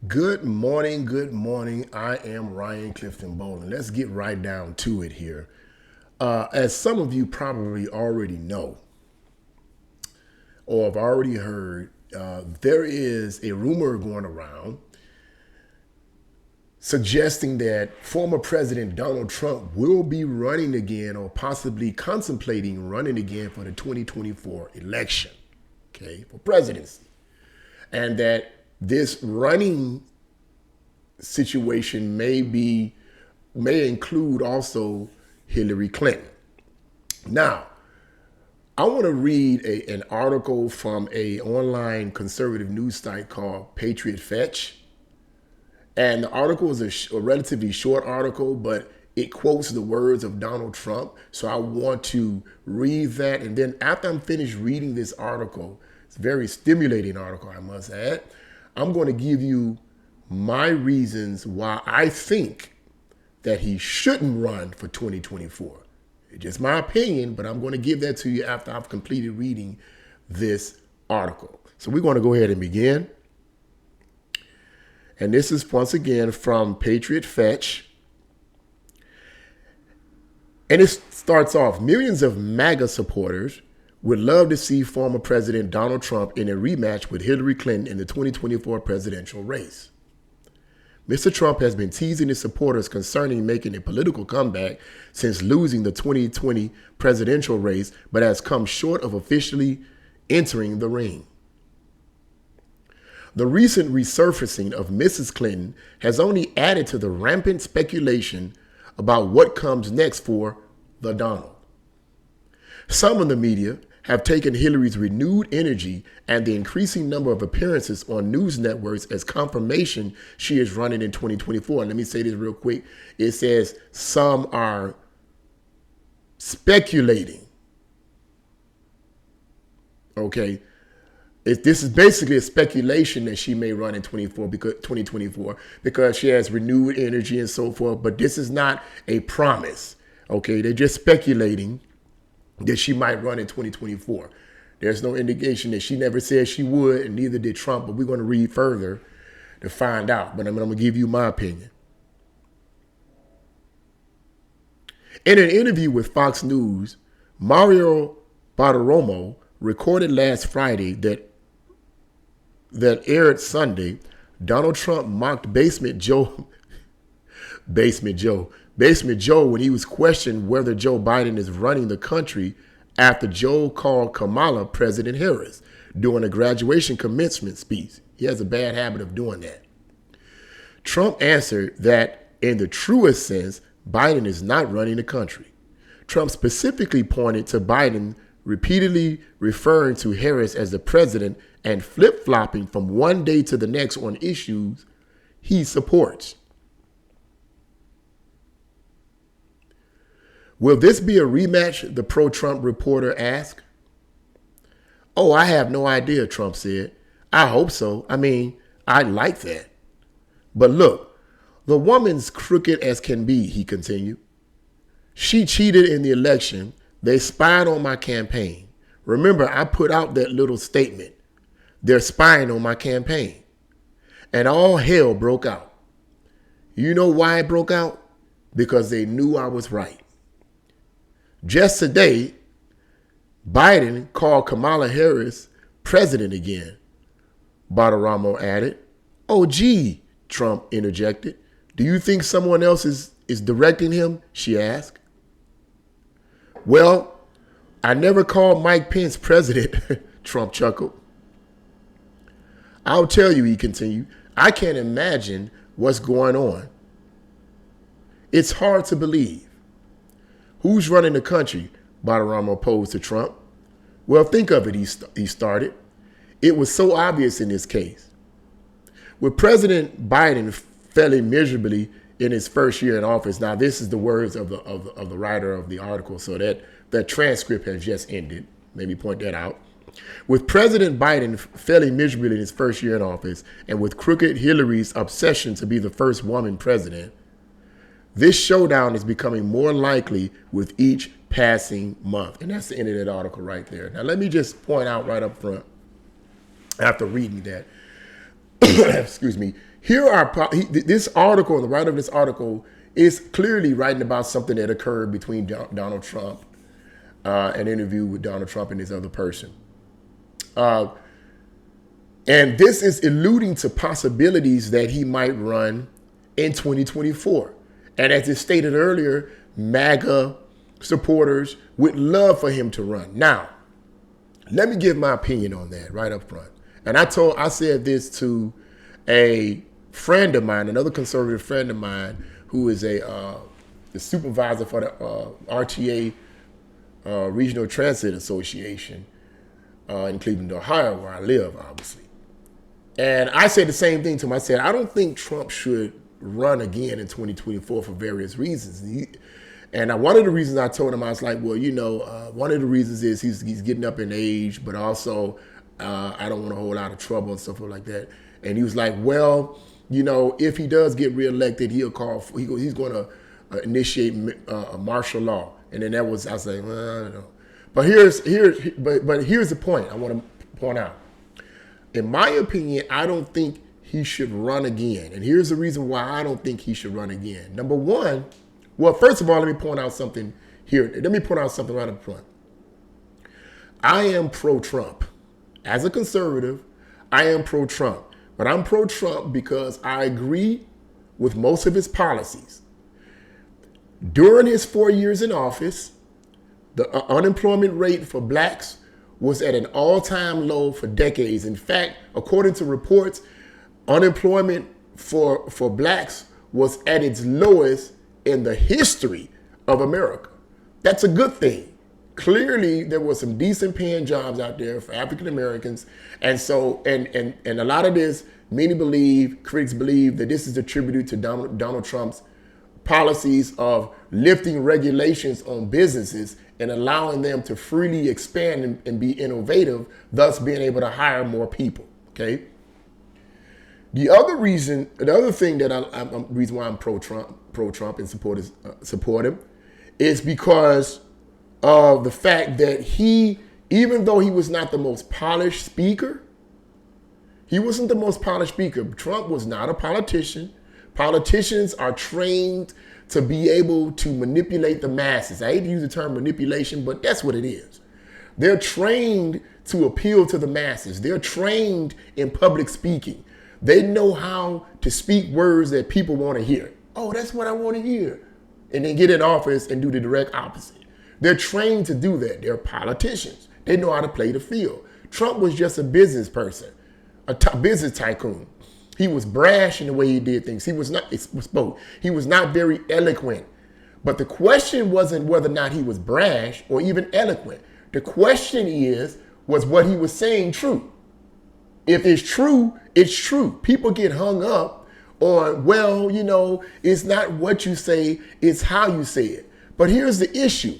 Good morning, good morning. I am Ryan Clifton Bowling. Let's get right down to it here. As some of you probably already know or have already heard, there is a rumor going around suggesting that former President Donald Trump will be running again or possibly contemplating running again for the 2024 election, okay, for presidency. And that this running situation may include also Hillary Clinton. Now, I want to read an article from a online conservative news site called Patriot Fetch. And the article is a relatively short article, but it quotes the words of Donald Trump. So I want to read that. And then after I'm finished reading this article, it's a very stimulating article, I must add, I'm going to give you my reasons why I think that he shouldn't run for 2024. It's just my opinion, but I'm going to give that to you after I've completed reading this article. So we're going to go ahead and begin. And this is once again from Patriot Fetch. And it starts off, millions of MAGA supporters would love to see former President Donald Trump in a rematch with Hillary Clinton in the 2024 presidential race. Mr. Trump has been teasing his supporters concerning making a political comeback since losing the 2020 presidential race, but has come short of officially entering the ring. The recent resurfacing of Mrs. Clinton has only added to the rampant speculation about what comes next for the Donald. Some in the media have taken Hillary's renewed energy and the increasing number of appearances on news networks as confirmation she is running in 2024. And let me say this real quick. It says some are speculating. Okay. This is basically a speculation that she may run in 2024 because she has renewed energy and so forth. But this is not a promise. Okay. They're just speculating that she might run in 2024. There's no indication that she never said she would, and neither did Trump, but we're going to read further to find out. But I'm going to give you my opinion. In an interview with Fox News, Mario Bartiromo recorded last Friday that aired Sunday, Donald Trump mocked Basement Joe when he was questioned whether Joe Biden is running the country after Joe called Kamala President Harris during a graduation commencement speech. He has a bad habit of doing that. Trump answered that in the truest sense, Biden is not running the country. Trump specifically pointed to Biden repeatedly referring to Harris as the president and flip-flopping from one day to the next on issues he supports. Will this be a rematch? The pro-Trump reporter asked. Oh, I have no idea, Trump said. I hope so. I mean, I'd like that. But look, the woman's crooked as can be, he continued. She cheated in the election. They spied on my campaign. Remember, I put out that little statement. They're spying on my campaign. And all hell broke out. You know why it broke out? Because they knew I was right. Just today, Biden called Kamala Harris president again, Bartiromo added. Oh, gee, Trump interjected. Do you think someone else is directing him? She asked. Well, I never called Mike Pence president, Trump chuckled. I'll tell you, he continued, I can't imagine what's going on. It's hard to believe. Who's running the country? Bartiromo posed to Trump. Well, think of it, he started. It was so obvious in this case. With President Biden failing miserably in his first year in office, now this is the words of the writer of the article, so that transcript has just ended. Maybe point that out. With President Biden failing miserably in his first year in office, and with crooked Hillary's obsession to be the first woman president, this showdown is becoming more likely with each passing month. And that's the end of that article right there. Now, let me just point out right up front, after reading that, excuse me, here are this article, and the writer of this article is clearly writing about something that occurred between Donald Trump, an interview with Donald Trump and this other person. And this is alluding to possibilities that he might run in 2024. And as it stated earlier, MAGA supporters would love for him to run. Now, let me give my opinion on that right up front. And I said this to a friend of mine, another conservative friend of mine, who is the supervisor for the RTA Regional Transit Association in Cleveland, Ohio, where I live, obviously. And I said the same thing to him. I said, I don't think Trump should run again in 2024 for various reasons. And one of the reasons I told him, I was like, well, one of the reasons is he's getting up in age, but also I don't want a whole lot of trouble and stuff like that. And he was like, well, if he does get reelected, he's going to initiate a martial law. And then I was like, well, I don't know. But here's the point I want to point out. In my opinion, I don't think he should run again. And here's the reason why I don't think he should run again. Number one, well, first of all, let me point out something here. Let me point out something right up front. I am pro-Trump. As a conservative, I am pro-Trump. But I'm pro-Trump because I agree with most of his policies. During his 4 years in office, the unemployment rate for blacks was at an all-time low for decades. In fact, according to reports, unemployment for blacks was at its lowest in the history of America. That's a good thing. Clearly, there were some decent paying jobs out there for African Americans. And so, and a lot of this, critics believe that this is attributed to Donald Trump's policies of lifting regulations on businesses and allowing them to freely expand and be innovative, thus being able to hire more people, okay? The other thing that reason why I'm pro-Trump and support him is because of the fact that even though he was not the most polished speaker, Trump was not a politician. Politicians are trained to be able to manipulate the masses. I hate to use the term manipulation, but that's what it is. They're trained to appeal to the masses. They're trained in public speaking. They know how to speak words that people want to hear. Oh, that's what I want to hear. And then get in office and do the direct opposite. They're trained to do that. They're politicians. They know how to play the field. Trump was just a business person, a business tycoon. He was brash in the way he did things. He was not very eloquent. But the question wasn't whether or not he was brash or even eloquent. The question was what he was saying true? If it's true, it's true. People get hung up on, well, it's not what you say, it's how you say it. But here's the issue.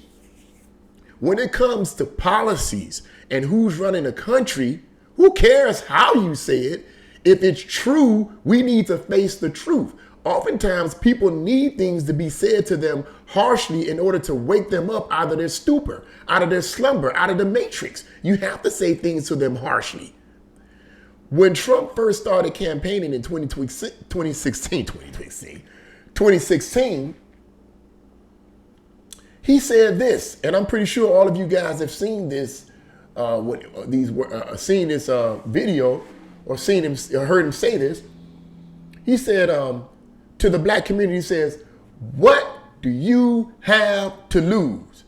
When it comes to policies and who's running a country, who cares how you say it? If it's true, we need to face the truth. Oftentimes, people need things to be said to them harshly in order to wake them up out of their stupor, out of their slumber, out of the matrix. You have to say things to them harshly. When Trump first started campaigning in 2016, he said this, and I'm pretty sure all of you guys have seen this, seen this video, or seen him, or heard him say this. He said to the black community, he says, "What do you have to lose?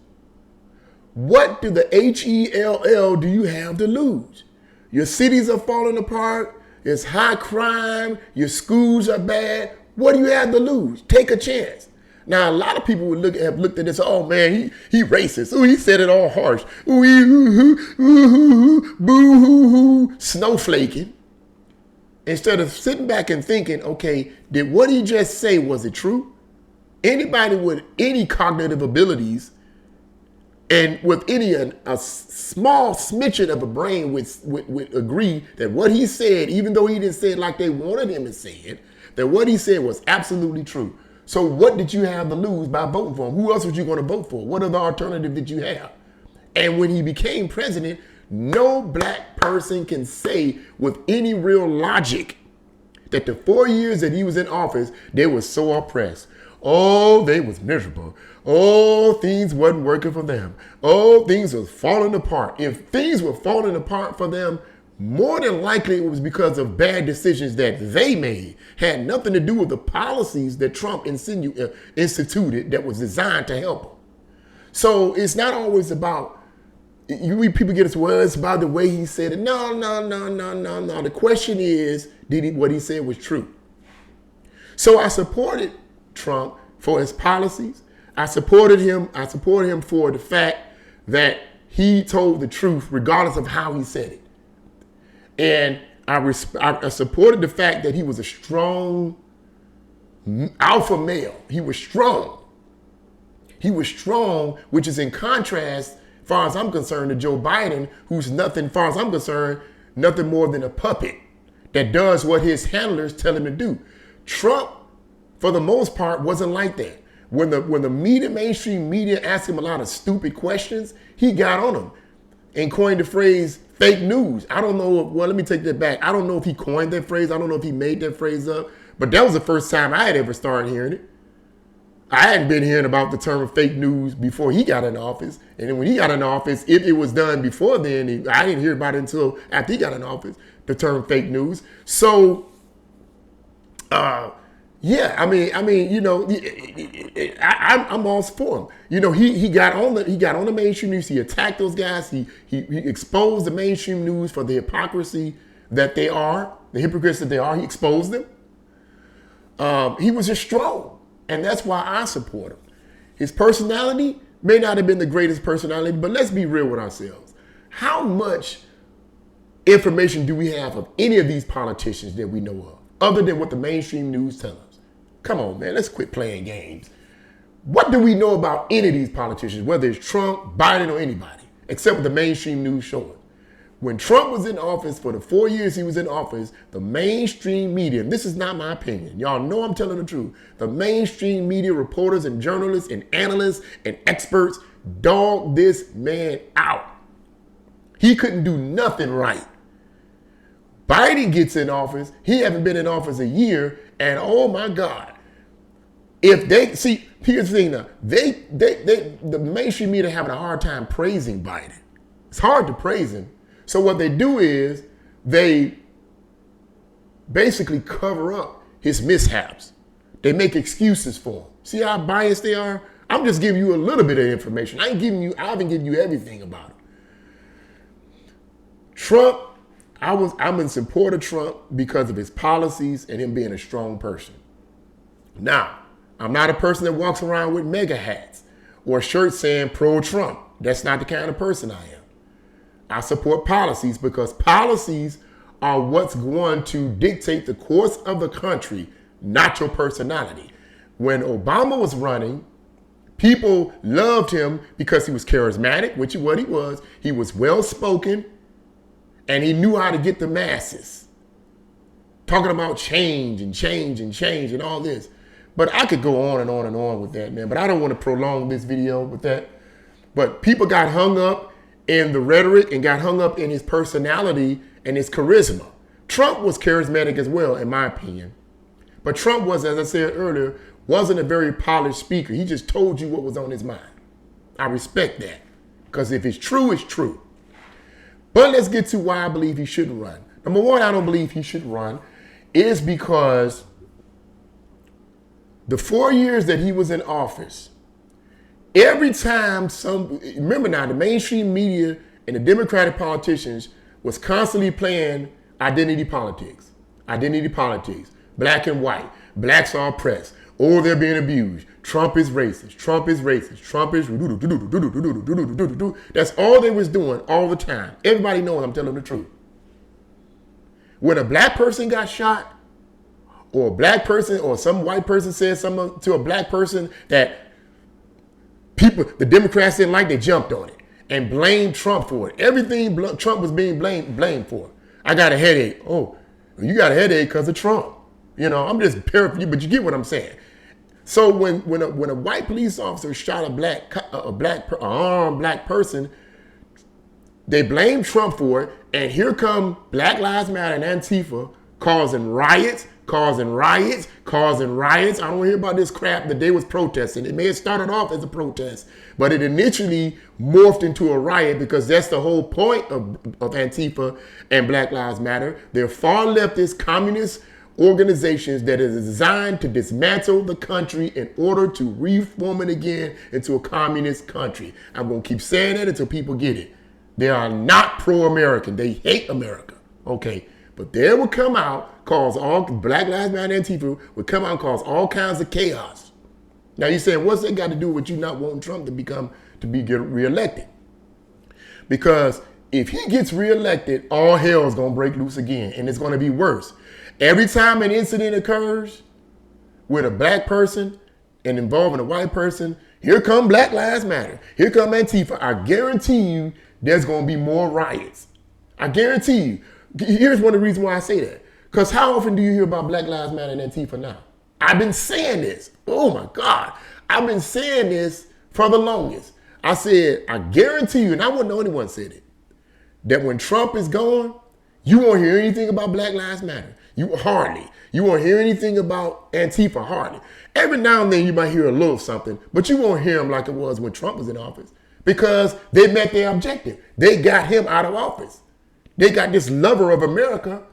What do the HELL do you have to lose? Your cities are falling apart. There's high crime. Your schools are bad. What do you have to lose? Take a chance." Now, a lot of people would have looked at this, oh man, he racist. Ooh, he said it all harsh. Ooh, boo-hoo-hoo, snowflaking. Instead of sitting back and thinking, okay, did what he just say, was it true? Anybody with any cognitive abilities and with a small smidgen of a brain would agree that what he said, even though he didn't say it like they wanted him to say it, that what he said was absolutely true. So what did you have to lose by voting for him? Who else was you going to vote for? What other alternative did you have? And when he became president, no black person can say with any real logic that the 4 years that he was in office, they were so oppressed. Oh, they was miserable. Oh, things wasn't working for them. Oh, things was falling apart. If things were falling apart for them, more than likely it was because of bad decisions that they made. Had nothing to do with the policies that Trump instituted that was designed to help them. So it's not always about, people get us, well, it's about the way he said it. No. The question is, what he said was true? So I supported Trump for his policies. I supported him for the fact that he told the truth regardless of how he said it. And I supported the fact that he was a strong alpha male. He was strong. He was strong, which is in contrast, as far as I'm concerned, to Joe Biden, who's nothing, as far as I'm concerned, nothing more than a puppet that does what his handlers tell him to do. Trump, for the most part, wasn't like that. When the mainstream media asked him a lot of stupid questions, he got on them and coined the phrase fake news. I don't know, let me take that back. I don't know if he coined that phrase. I don't know if he made that phrase up, but that was the first time I had ever started hearing it. I hadn't been hearing about the term fake news before he got in office. And then when he got in office, if it was done before then, I didn't hear about it until after he got in office, the term fake news. So, yeah, I mean, I'm all for him. He got on the mainstream news. He attacked those guys. He exposed the mainstream news for the hypocrisy that they are, the hypocrites that they are. He exposed them. He was just strong, and that's why I support him. His personality may not have been the greatest personality, but let's be real with ourselves. How much information do we have of any of these politicians that we know of, other than what the mainstream news tell us? Come on, man, let's quit playing games. What do we know about any of these politicians, whether it's Trump, Biden, or anybody, except what the mainstream news showing? When Trump was in office, for the 4 years he was in office, the mainstream media, and this is not my opinion, y'all know I'm telling the truth, the mainstream media reporters and journalists and analysts and experts dogged this man out. He couldn't do nothing right. Biden gets in office, he hasn't been in office a year, and oh my God, if they see, here's the thing now, the mainstream media having a hard time praising Biden. It's hard to praise him. So what they do is they basically cover up his mishaps. They make excuses for him. See how biased they are? I'm just giving you a little bit of information. I haven't given you everything about him. Trump, I'm in support of Trump because of his policies and him being a strong person. Now, I'm not a person that walks around with mega hats or shirts saying pro-Trump. That's not the kind of person I am. I support policies because policies are what's going to dictate the course of the country, not your personality. When Obama was running, people loved him because he was charismatic, which is what he was. He was well-spoken, and he knew how to get the masses. Talking about change and all this. But I could go on and on and on with that, man. But I don't want to prolong this video with that. But people got hung up in the rhetoric and got hung up in his personality and his charisma. Trump was charismatic as well, in my opinion. But Trump was, as I said earlier, wasn't a very polished speaker. He just told you what was on his mind. I respect that. Because if it's true, it's true. But let's get to why I believe he shouldn't run. Number one, I don't believe he should run is because the 4 years that he was in office, every time remember now, the mainstream media and the Democratic politicians was constantly playing identity politics, black and white, blacks are oppressed, or they're being abused, Trump is racist, Trump is That's all they was doing all the time. Everybody knows I'm telling the truth. When a black person got shot, or a black person or some white person said something to a black person that the Democrats didn't like, they jumped on it and blamed Trump for it. Everything Trump was being blamed for. I got a headache. Oh, you got a headache because of Trump. I'm just paraphrasing, but you get what I'm saying. So when a white police officer shot a armed black person, they blamed Trump for it, and here come Black Lives Matter and Antifa causing riots. I don't hear about this crap that they was protesting. It may have started off as a protest, but it initially morphed into a riot because that's the whole point of Antifa and Black Lives Matter. They're far leftist communist organizations that is designed to dismantle the country in order to reform it again into a communist country. I'm going to keep saying that until people get it. They are not pro-American. They hate America. Okay. But they will come out, cause all Black Lives Matter and Antifa would come out and cause all kinds of chaos. Now you're saying, what's that got to do with you not wanting Trump to get reelected? Because if he gets reelected, all hell is going to break loose again, and it's going to be worse. Every time an incident occurs with a black person and involving a white person, here come Black Lives Matter. Here come Antifa. I guarantee you there's going to be more riots. I guarantee you. Here's one of the reasons why I say that. Because how often do you hear about Black Lives Matter and Antifa now? I've been saying this. Oh my God. I've been saying this for the longest. I said, I guarantee you, and I wasn't the only one said it, that when Trump is gone, you won't hear anything about Black Lives Matter. You won't hear anything about Antifa, hardly. Every now and then you might hear a little something, but you won't hear them like it was when Trump was in office because they met their objective. They got him out of office. They got this lover of America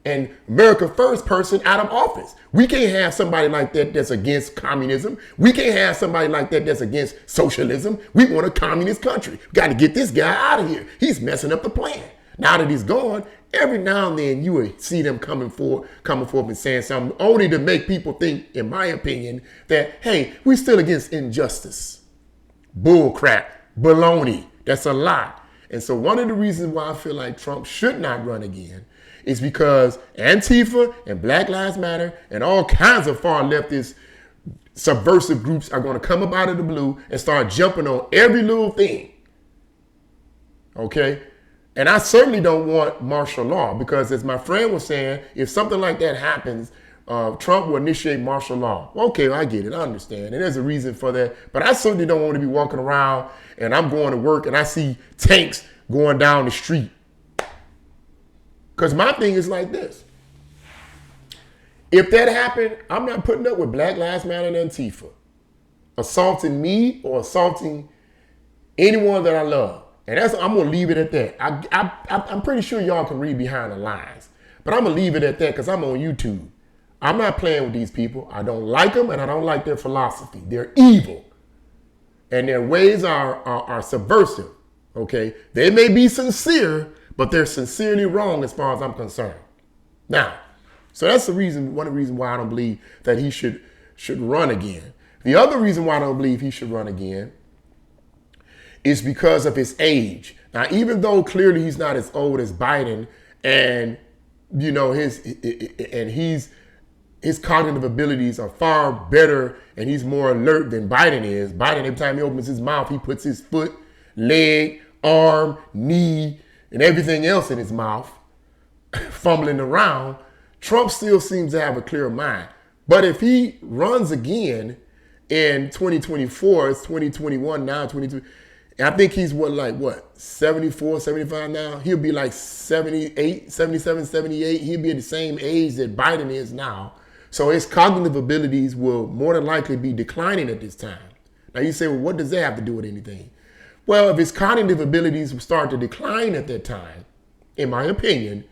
and America first person out of office. We can't have somebody like that that's against communism. We can't have somebody like that that's against socialism. We want a communist country. Got to get this guy out of here. He's messing up the plan. Now that he's gone, every now and then you will see them coming forth and saying something only to make people think, in my opinion, that, hey, we're still against injustice. Bull crap. Baloney. That's a lie. And so one of the reasons why I feel like Trump should not run again is because Antifa and Black Lives Matter and all kinds of far leftist subversive groups are going to come up out of the blue and start jumping on every little thing. Okay? And I certainly don't want martial law because, as my friend was saying, if something like that happens, Trump will initiate martial law. Okay, I get it. I understand. And there's a reason for that. But I certainly don't want to be walking around and I'm going to work and I see tanks going down the street. Because my thing is like this. If that happened, I'm not putting up with Black Lives Matter and Antifa assaulting me or assaulting anyone that I love. And I'm going to leave it at that. I'm pretty sure y'all can read behind the lines. But I'm going to leave it at that because I'm on YouTube. I'm not playing with these people. I don't like them, and I don't like their philosophy. They're evil, and their ways are subversive, okay? They may be sincere, but they're sincerely wrong as far as I'm concerned. Now, so that's one of the reasons why I don't believe that he should run again. The other reason why I don't believe he should run again is because of his age. Now, even though clearly he's not as old as Biden, and you know his cognitive abilities are far better and he's more alert than Biden is. Biden, every time he opens his mouth, he puts his foot, leg, arm, knee, and everything else in his mouth, fumbling around. Trump still seems to have a clear mind. But if he runs again in 2024, it's 2021 now, 22. I think he's 74, 75 now? He'll be like 78, 77, 78. He'll be at the same age that Biden is now. So his cognitive abilities will more than likely be declining at this time. Now you say, well, what does that have to do with anything? Well, if his cognitive abilities start to decline at that time, in my opinion,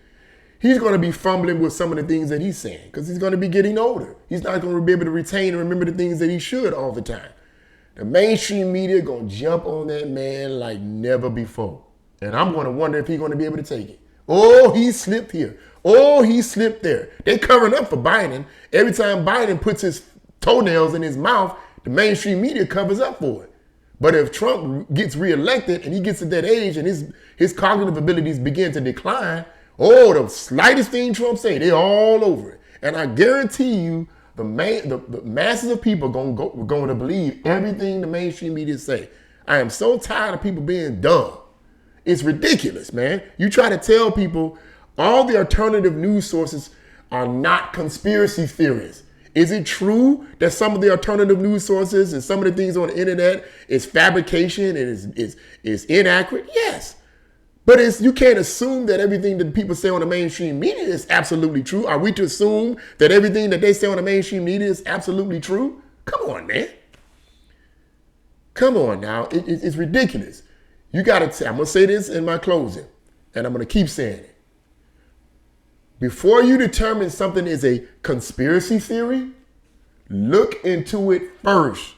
he's going to be fumbling with some of the things that he's saying because he's going to be getting older. He's not going to be able to retain and remember the things that he should all the time. The mainstream media going to jump on that man like never before. And I'm going to wonder if he's going to be able to take it. Oh, he slipped here. Oh, he slipped there. They covering up for Biden. Every time Biden puts his toenails in his mouth, the mainstream media covers up for it. But if Trump gets reelected and he gets to that age and his cognitive abilities begin to decline, oh, the slightest thing Trump say, they're all over it. And I guarantee you, the masses of people are going to believe everything the mainstream media say. I am so tired of people being dumb. It's ridiculous, man. You try to tell people all the alternative news sources are not conspiracy theories. Is it true that some of the alternative news sources and some of the things on the internet is fabrication and is inaccurate? Yes. But you can't assume that everything that people say on the mainstream media is absolutely true. Are we to assume that everything that they say on the mainstream media is absolutely true? Come on, man. Come on now. It's ridiculous. You got to, I'm going to say this in my closing, and I'm going to keep saying it. Before you determine something is a conspiracy theory, look into it first.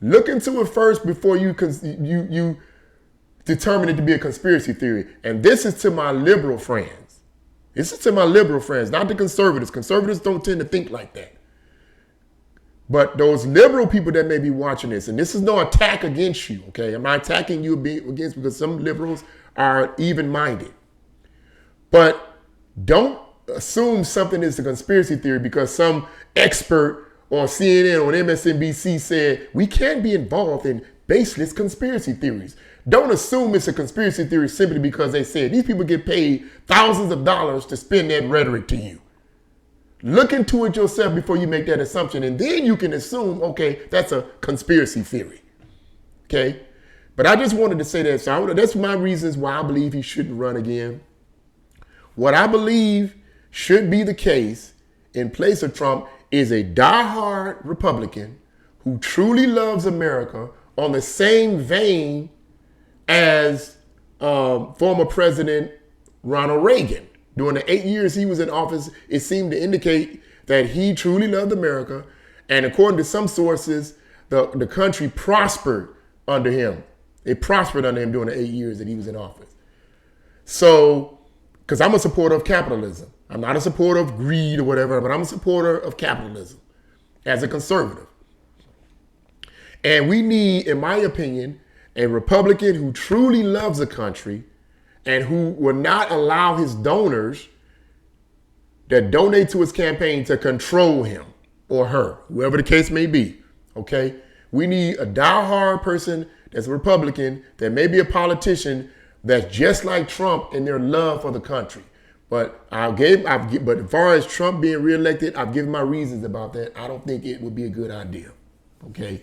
Look into it first before you determine it to be a conspiracy theory. And this is to my liberal friends. This is to my liberal friends, not the conservatives. Conservatives don't tend to think like that. But those liberal people that may be watching this, and this is no attack against you, okay? I'm not attacking you against, because some liberals are even-minded. But don't assume something is a conspiracy theory because some expert on CNN or MSNBC said we can't be involved in baseless conspiracy theories. Don't assume it's a conspiracy theory simply because they said these people get paid thousands of dollars to spin that rhetoric to you. Look into it yourself before you make that assumption, and then you can assume, okay, that's a conspiracy theory. Okay? But I just wanted to say that. So that's my reasons why I believe he shouldn't run again. What I believe should be the case in place of Trump is a diehard Republican who truly loves America on the same vein as former President Ronald Reagan. During the 8 years he was in office, it seemed to indicate that he truly loved America. And according to some sources, the country prospered under him. It prospered under him during the 8 years that he was in office. So, because I'm a supporter of capitalism. I'm not a supporter of greed or whatever, but I'm a supporter of capitalism as a conservative. And we need, in my opinion, a Republican who truly loves the country and who will not allow his donors that donate to his campaign to control him or her, whoever the case may be, okay? We need a diehard person that's a Republican, that may be a politician, that's just like Trump in their love for the country. But but as far as Trump being reelected, I've given my reasons about that. I don't think it would be a good idea. Okay.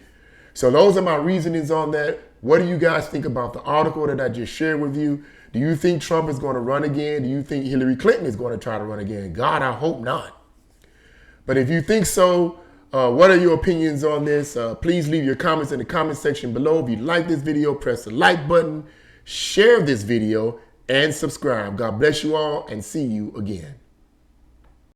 So those are my reasonings on that. What do you guys think about the article that I just shared with you? Do you think Trump is going to run again? Do you think Hillary Clinton is going to try to run again? God, I hope not. But if you think so, what are your opinions on this? Please leave your comments in the comment section below. If you like this video, press the like button, share this video, and subscribe. God bless you all, and see you again.